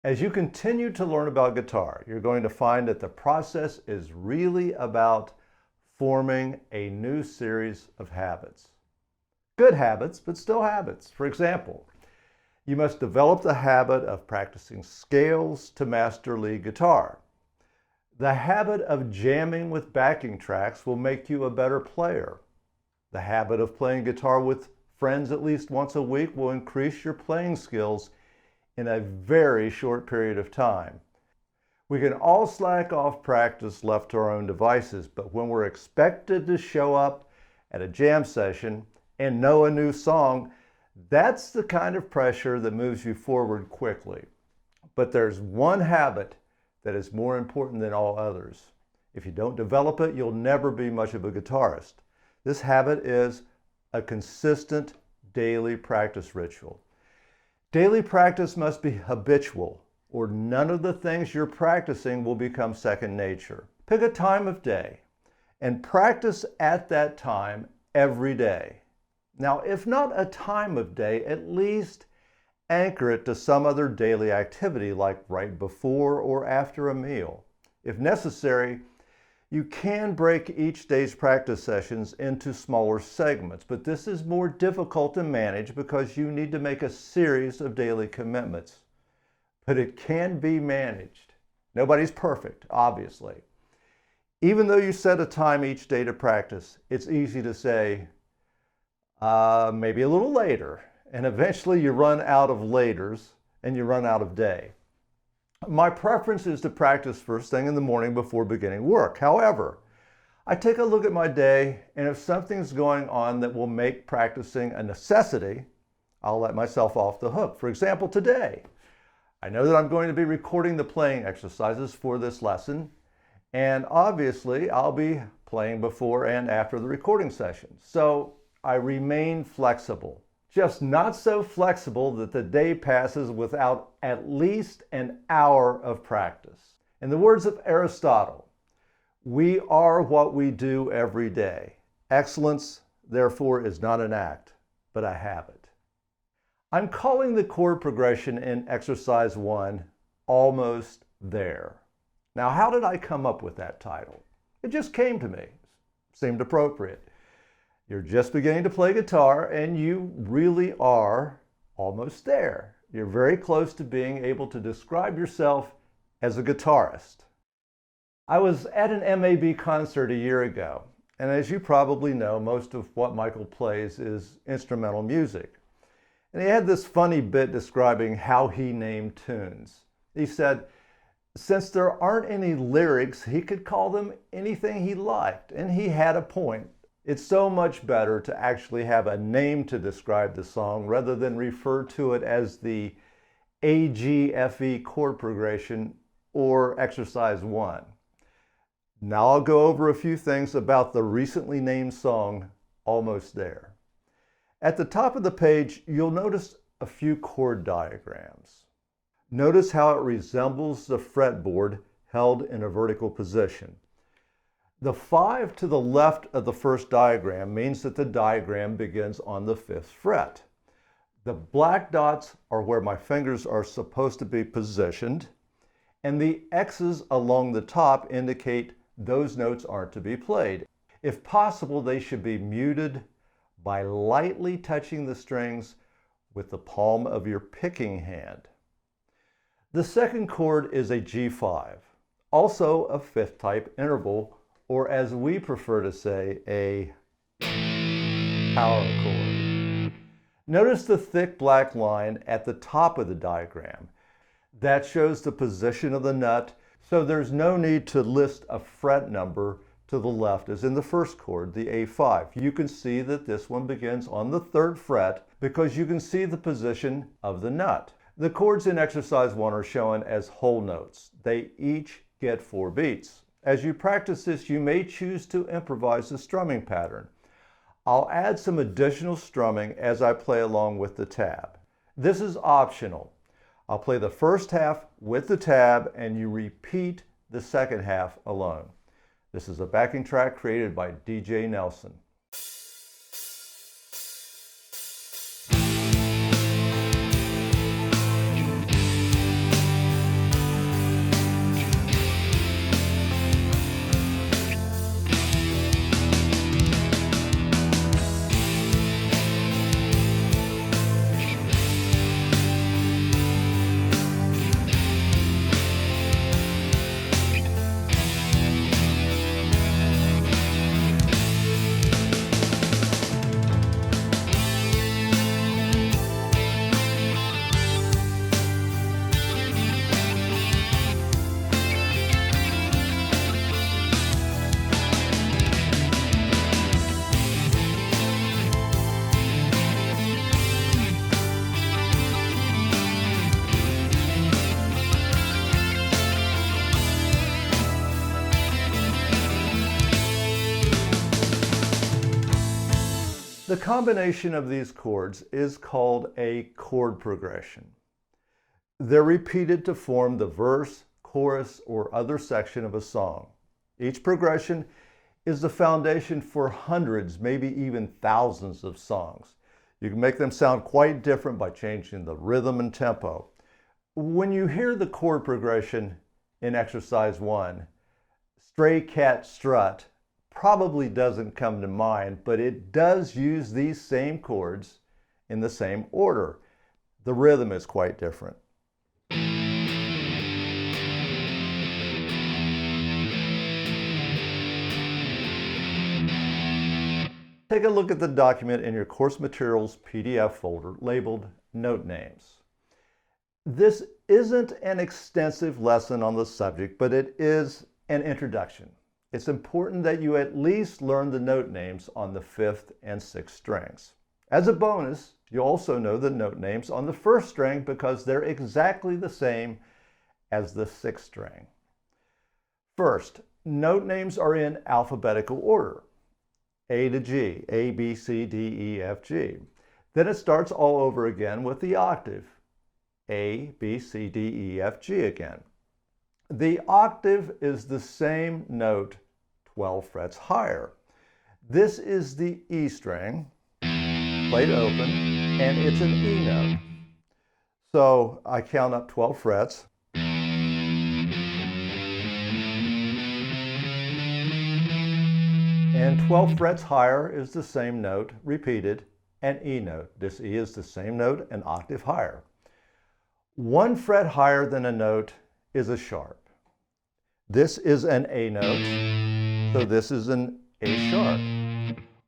As you continue to learn about guitar, you're going to find that the process is really about forming a new series of habits. Good habits, but still habits. For example, you must develop the habit of practicing scales to master lead guitar. The habit of jamming with backing tracks will make you a better player. The habit of playing guitar with friends at least once a week will increase your playing skills in a very short period of time. We can all slack off practice left to our own devices, but when we're expected to show up at a jam session and know a new song, that's the kind of pressure that moves you forward quickly. But there's one habit that is more important than all others. If you don't develop it, you'll never be much of a guitarist. This habit is a consistent daily practice ritual. Daily practice must be habitual, or none of the things you're practicing will become second nature. Pick a time of day and practice at that time every day. Now, if not a time of day, at least anchor it to some other daily activity like right before or after a meal. If necessary, you can break each day's practice sessions into smaller segments, but this is more difficult to manage because you need to make a series of daily commitments. But it can be managed. Nobody's perfect, obviously. Even though you set a time each day to practice, it's easy to say, maybe a little later, and eventually you run out of laters and you run out of day. My preference is to practice first thing in the morning before beginning work. However, I take a look at my day, and if something's going on that will make practicing a necessity, I'll let myself off the hook. For example, today, I know that I'm going to be recording the playing exercises for this lesson, and obviously I'll be playing before and after the recording session. So I remain flexible. Just not so flexible that the day passes without at least an hour of practice. In the words of Aristotle, we are what we do every day. Excellence, therefore, is not an act, but a habit. I'm calling the chord progression in exercise 1, Almost There. Now, how did I come up with that title? It just came to me. It seemed appropriate. You're just beginning to play guitar and you really are almost there. You're very close to being able to describe yourself as a guitarist. I was at an MAB concert a year ago, and as you probably know, most of what Michael plays is instrumental music. And he had this funny bit describing how he named tunes. He said, since there aren't any lyrics, he could call them anything he liked, and he had a point. It's so much better to actually have a name to describe the song rather than refer to it as the AGFE chord progression or exercise 1. Now I'll go over a few things about the recently named song, Almost There. At the top of the page, you'll notice a few chord diagrams. Notice how it resembles the fretboard held in a vertical position. The 5 to the left of the first diagram means that the diagram begins on the 5th fret. The black dots are where my fingers are supposed to be positioned, and the X's along the top indicate those notes aren't to be played. If possible, they should be muted by lightly touching the strings with the palm of your picking hand. The second chord is a G5, also a 5th type interval, or as we prefer to say, a power chord. Notice the thick black line at the top of the diagram. That shows the position of the nut, so there's no need to list a fret number to the left as in the first chord, the A5. You can see that this one begins on the 3rd fret because you can see the position of the nut. The chords in exercise 1 are shown as whole notes. They each get 4 beats. As you practice this, you may choose to improvise the strumming pattern. I'll add some additional strumming as I play along with the tab. This is optional. I'll play the first half with the tab and you repeat the second half alone. This is a backing track created by DJ Nelson. The combination of these chords is called a chord progression. They're repeated to form the verse, chorus, or other section of a song. Each progression is the foundation for hundreds, maybe even thousands of songs. You can make them sound quite different by changing the rhythm and tempo. When you hear the chord progression in exercise 1, Stray Cat Strut probably doesn't come to mind, but it does use these same chords in the same order. The rhythm is quite different. Take a look at the document in your course materials PDF folder labeled Note Names. This isn't an extensive lesson on the subject, but it is an introduction. It's important that you at least learn the note names on the 5th and 6th strings. As a bonus, you also know the note names on the 1st string because they're exactly the same as the 6th string. First, note names are in alphabetical order. A to G, A, B, C, D, E, F, G. Then it starts all over again with the octave. A, B, C, D, E, F, G again. The octave is the same note 12 frets higher. This is the E string, played open, and it's an E note. So I count up 12 frets. And 12 frets higher is the same note, repeated, an E note. This E is the same note, an octave higher. 1 fret higher than a note is a sharp. This is an A note, so this is an A sharp.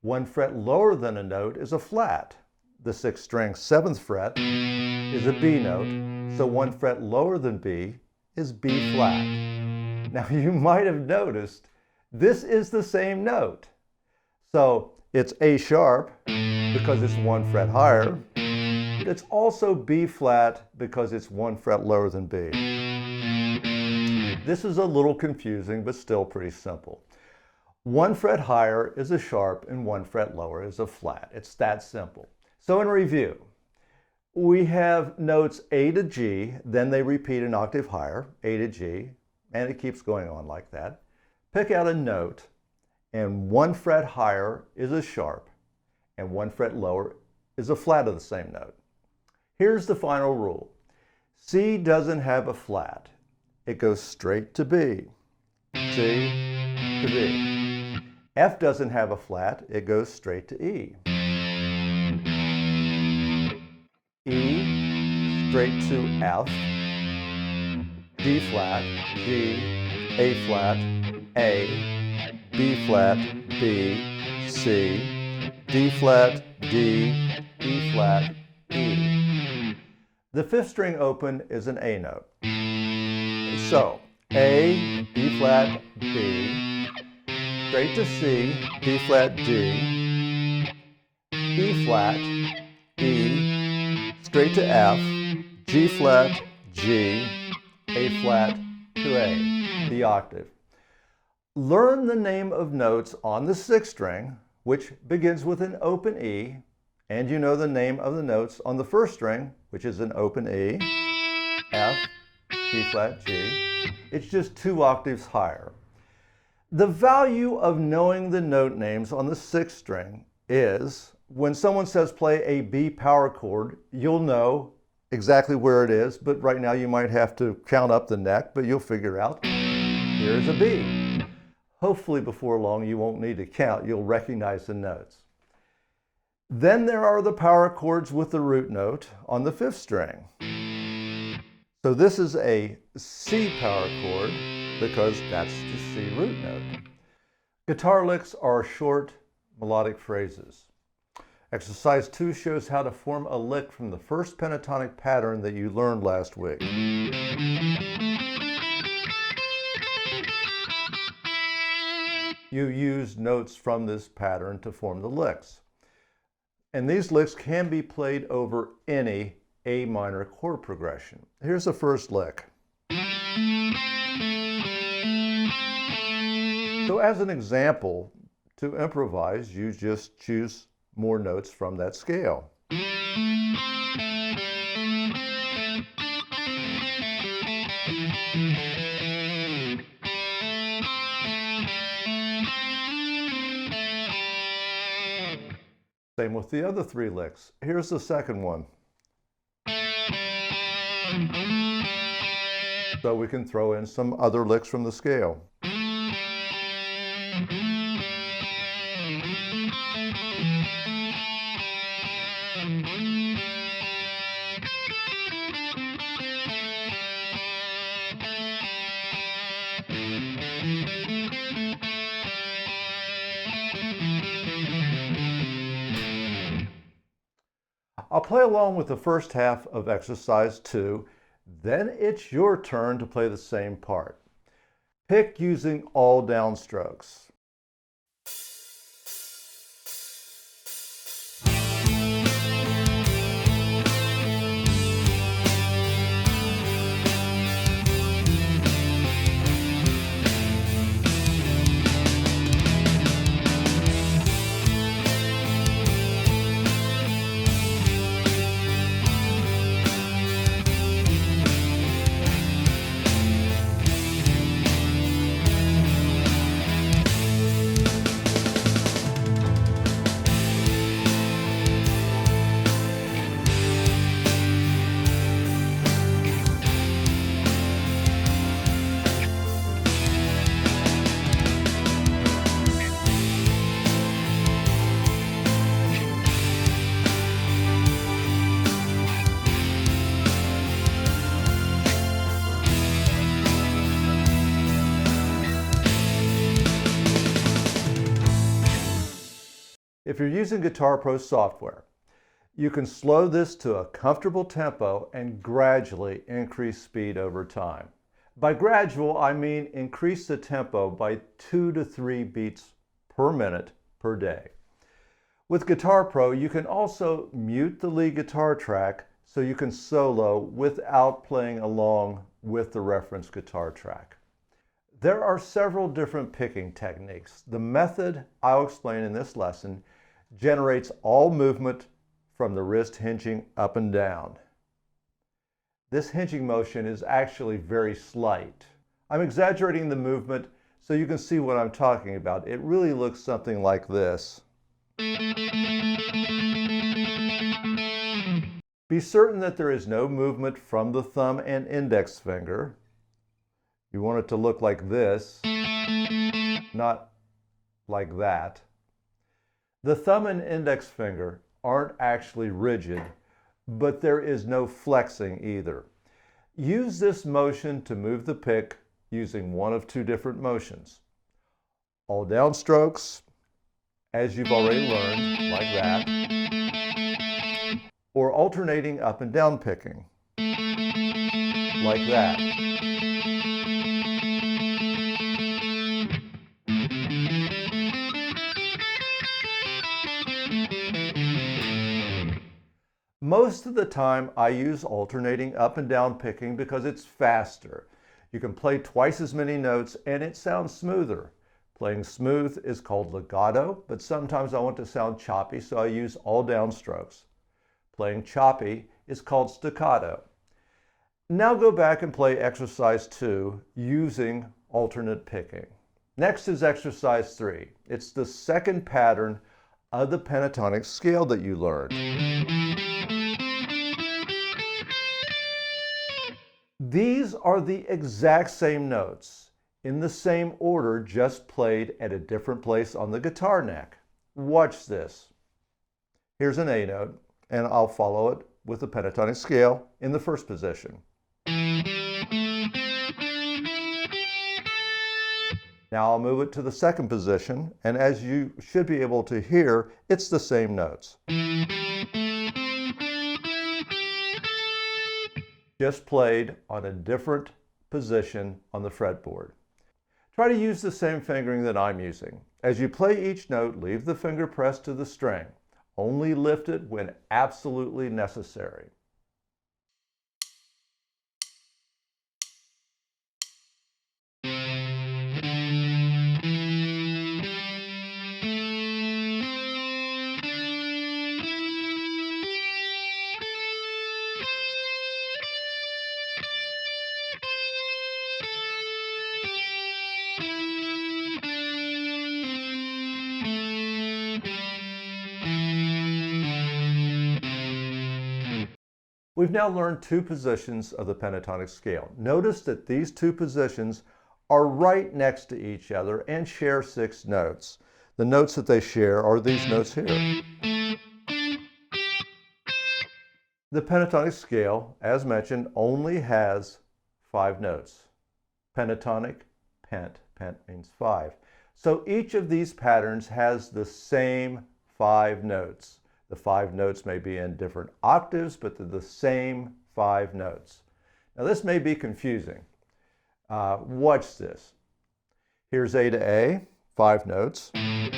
1 fret lower than a note is a flat. The 6th string 7th fret is a B note, so 1 fret lower than B is B flat. Now you might have noticed this is the same note. So it's A sharp because it's 1 fret higher. It's also B flat because it's 1 fret lower than B. This is a little confusing, but still pretty simple. 1 fret higher is a sharp and 1 fret lower is a flat. It's that simple. So in review, we have notes A to G, then they repeat an octave higher, A to G, and it keeps going on like that. Pick out a note, and 1 fret higher is a sharp, and 1 fret lower is a flat of the same note. Here's the final rule. C doesn't have a flat. It goes straight to B. C to B. F doesn't have a flat. It goes straight to E. E, straight to F. D flat, G, A flat, A, B flat, B, C, D flat, D, E flat, E. The 5th string open is an A note. So, A, B flat, B, straight to C, D flat, D, E flat, E, straight to F, G flat, G, A flat to A, the octave. Learn the name of notes on the 6th string, which begins with an open E, and you know the name of the notes on the 1st string, which is an open E, F, G flat, G. It's just 2 octaves higher. The value of knowing the note names on the 6th string is when someone says play a B power chord, you'll know exactly where it is, but right now you might have to count up the neck, but you'll figure out here's a B. Hopefully before long you won't need to count, you'll recognize the notes. Then there are the power chords with the root note on the 5th string. So this is a C power chord because that's the C root note. Guitar licks are short melodic phrases. Exercise 2 shows how to form a lick from the first pentatonic pattern that you learned last week. You use notes from this pattern to form the licks. And these licks can be played over any A minor chord progression. Here's the first lick. So as an example, to improvise, you just choose more notes from that scale. Same with the other 3 licks. Here's the second one. So we can throw in some other licks from the scale. I'll play along with the first half of exercise 2, then it's your turn to play the same part. Pick using all downstrokes. If you're using Guitar Pro software, you can slow this to a comfortable tempo and gradually increase speed over time. By gradual, I mean increase the tempo by 2 to 3 beats per minute per day. With Guitar Pro, you can also mute the lead guitar track so you can solo without playing along with the reference guitar track. There are several different picking techniques. The method I'll explain in this lesson generates all movement from the wrist hinging up and down. This hinging motion is actually very slight. I'm exaggerating the movement so you can see what I'm talking about. It really looks something like this. Be certain that there is no movement from the thumb and index finger. You want it to look like this, not like that. The thumb and index finger aren't actually rigid, but there is no flexing either. Use this motion to move the pick using one of 2 different motions. All downstrokes, as you've already learned, like that, or alternating up and down picking, like that. Most of the time I use alternating up and down picking because it's faster. You can play twice as many notes and it sounds smoother. Playing smooth is called legato, but sometimes I want to sound choppy, so I use all downstrokes. Playing choppy is called staccato. Now go back and play exercise 2 using alternate picking. Next is exercise 3. It's the second pattern of the pentatonic scale that you learned. These are the exact same notes in the same order, just played at a different place on the guitar neck. Watch this. Here's an A note, and I'll follow it with the pentatonic scale in the first position. Now I'll move it to the second position, and as you should be able to hear, it's the same notes. Just played on a different position on the fretboard. Try to use the same fingering that I'm using. As you play each note, leave the finger pressed to the string. Only lift it when absolutely necessary. We've now learned two positions of the pentatonic scale. Notice that these two positions are right next to each other and share 6 notes. The notes that they share are these notes here. The pentatonic scale, as mentioned, only has 5 notes. Pentatonic, pent means 5. So each of these patterns has the same 5 notes. The 5 notes may be in different octaves, but they're the same 5 notes. Now this may be confusing. Watch this. Here's A to A, 5 notes. And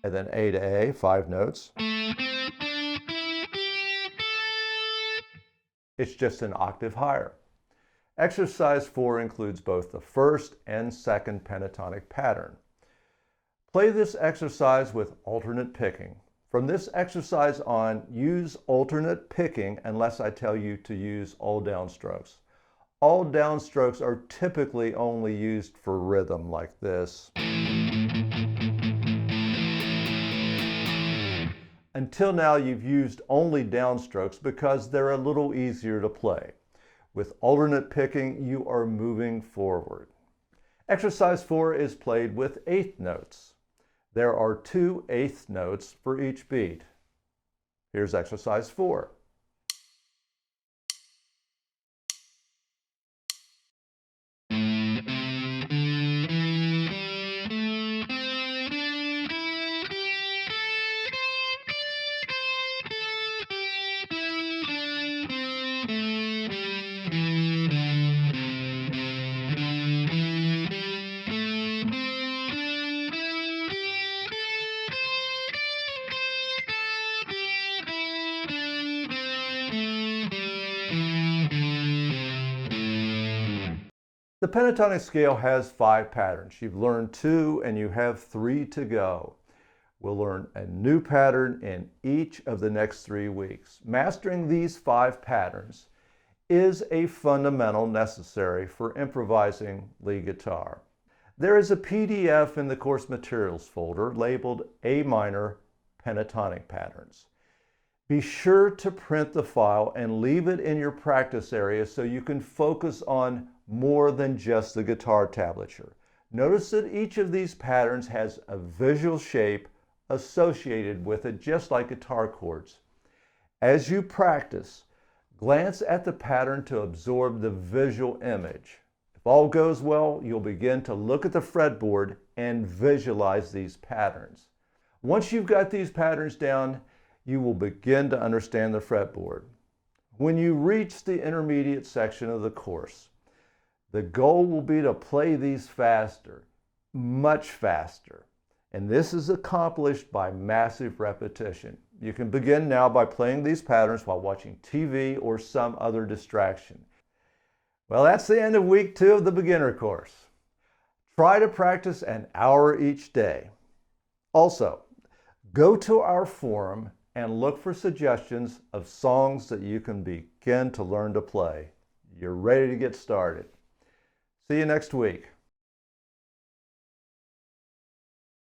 then A to A, 5 notes. It's just an octave higher. Exercise 4 includes both the first and second pentatonic pattern. Play this exercise with alternate picking. From this exercise on, use alternate picking unless I tell you to use all downstrokes. All downstrokes are typically only used for rhythm like this. Until now, you've used only downstrokes because they're a little easier to play. With alternate picking, you are moving forward. Exercise 4 is played with eighth notes. There are 2 eighth notes for each beat. Here's exercise 4. The pentatonic scale has 5 patterns. You've learned 2 and you have 3 to go. We'll learn a new pattern in each of the next 3 weeks. Mastering these 5 patterns is a fundamental necessary for improvising lead guitar. There is a PDF in the course materials folder labeled A minor pentatonic patterns. Be sure to print the file and leave it in your practice area so you can focus on more than just the guitar tablature. Notice that each of these patterns has a visual shape associated with it, just like guitar chords. As you practice, glance at the pattern to absorb the visual image. If all goes well, you'll begin to look at the fretboard and visualize these patterns. Once you've got these patterns down, you will begin to understand the fretboard. When you reach the intermediate section of the course, the goal will be to play these faster, much faster. And this is accomplished by massive repetition. You can begin now by playing these patterns while watching TV or some other distraction. Well, that's the end of week 2 of the beginner course. Try to practice an hour each day. Also, go to our forum and look for suggestions of songs that you can begin to learn to play. You're ready to get started. See you next week.